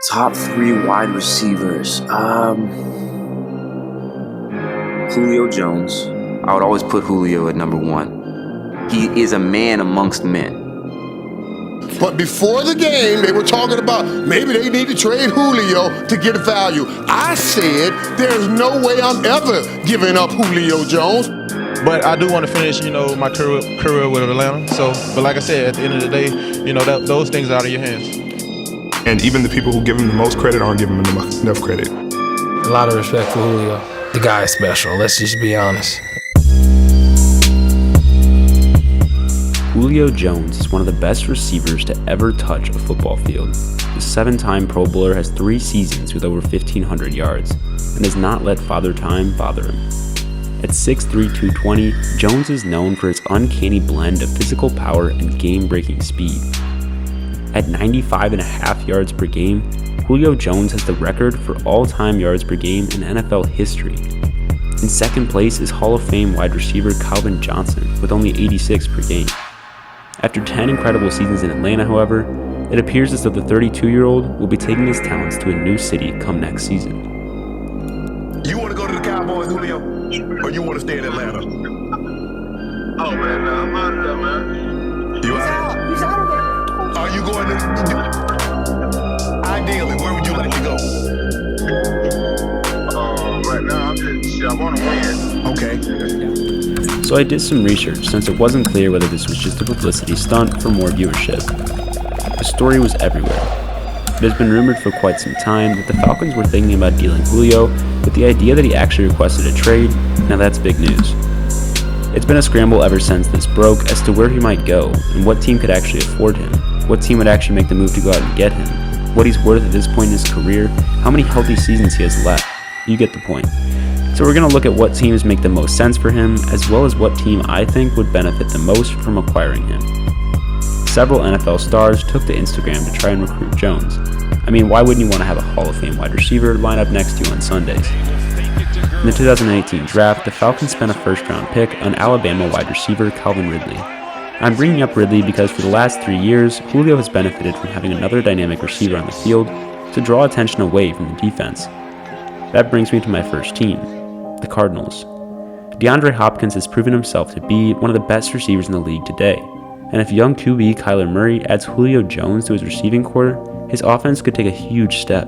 Top 3 wide receivers. Julio Jones. I would always put Julio at number 1. He is a man amongst men. But before the game, they were talking about maybe they need to trade Julio to get value. I said there's no way I'm ever giving up Julio Jones. But I do want to finish, my career with Atlanta. But like I said, at the end of the day, those things are out of your hands. And even the people who give him the most credit aren't giving him enough credit. A lot of respect for Julio. The guy is special, let's just be honest. Julio Jones is one of the best receivers to ever touch a football field. The 7-time Pro Bowler has 3 seasons with over 1,500 yards and has not let Father Time bother him. At 6'3", 220, Jones is known for his uncanny blend of physical power and game-breaking speed. At 95.5 yards per game, Julio Jones has the record for all-time yards per game in NFL history. In second place is Hall of Fame wide receiver Calvin Johnson with only 86 per game. After 10 incredible seasons in Atlanta, however, it appears as though the 32-year-old will be taking his talents to a new city come next season. You want to go to the Cowboys, Julio? Or you want to stay in Atlanta? Oh, man, I'm out of there, man. You out? He's out of there. Are you going to... Ideally, where would you like to go? Right now, I want to win. Okay. So I did some research since it wasn't clear whether this was just a publicity stunt for more viewership. The story was everywhere. It has been rumored for quite some time that the Falcons were thinking about dealing Julio, with the idea that he actually requested a trade. Now that's big news. It's been a scramble ever since this broke as to where he might go and what team could actually afford him, what team would actually make the move to go out and get him, what he's worth at this point in his career, how many healthy seasons he has left. You get the point. So we're going to look at what teams make the most sense for him, as well as what team I think would benefit the most from acquiring him. Several NFL stars took to Instagram to try and recruit Jones. I mean, why wouldn't you want to have a Hall of Fame wide receiver line up next to you on Sundays? In the 2018 draft, the Falcons spent a first-round pick on Alabama wide receiver Calvin Ridley. I'm bringing up Ridley because for the last 3 years, Julio has benefited from having another dynamic receiver on the field to draw attention away from the defense. That brings me to my first team, the Cardinals. DeAndre Hopkins has proven himself to be one of the best receivers in the league today, and if young QB Kyler Murray adds Julio Jones to his receiving corps, his offense could take a huge step.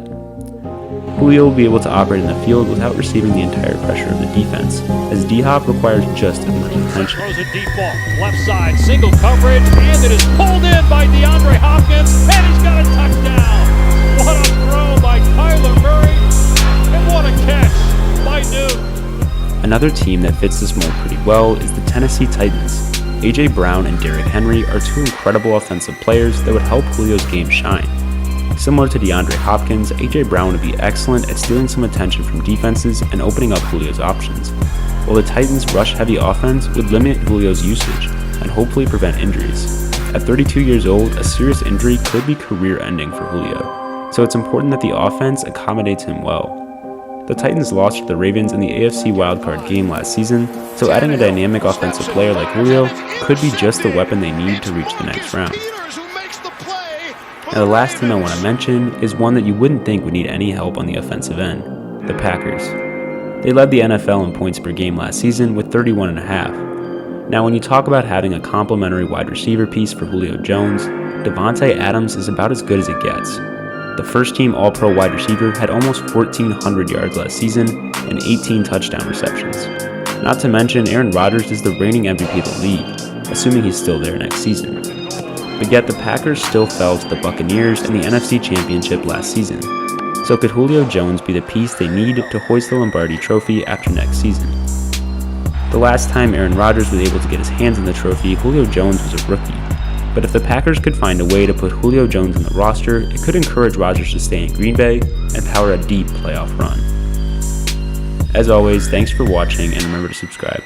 Julio will be able to operate in the field without receiving the entire pressure of the defense, as D-Hop requires just as much attention. Throws a deep ball, left side, single coverage, and it is pulled in by DeAndre Hopkins, and he's got a touchdown! What a throw by Kyler Murray, and what a catch by Newton! Another team that fits this mold pretty well is the Tennessee Titans. A.J. Brown and Derrick Henry are 2 incredible offensive players that would help Julio's game shine. Similar to DeAndre Hopkins, A.J. Brown would be excellent at stealing some attention from defenses and opening up Julio's options, while the Titans' rush-heavy offense would limit Julio's usage and hopefully prevent injuries. At 32 years old, a serious injury could be career-ending for Julio, so it's important that the offense accommodates him well. The Titans lost to the Ravens in the AFC wildcard game last season, so adding a dynamic offensive player like Julio could be just the weapon they need to reach the next round. Now the last team I want to mention is one that you wouldn't think would need any help on the offensive end, the Packers. They led the NFL in points per game last season with 31.5. Now when you talk about having a complementary wide receiver piece for Julio Jones, Davante Adams is about as good as it gets. The first-team All-Pro wide receiver had almost 1,400 yards last season and 18 touchdown receptions. Not to mention Aaron Rodgers is the reigning MVP of the league, assuming he's still there next season. But yet the Packers still fell to the Buccaneers in the NFC Championship last season. So could Julio Jones be the piece they need to hoist the Lombardi Trophy after next season? The last time Aaron Rodgers was able to get his hands on the trophy, Julio Jones was a rookie. But if the Packers could find a way to put Julio Jones on the roster, it could encourage Rodgers to stay in Green Bay and power a deep playoff run. As always, thanks for watching and remember to subscribe.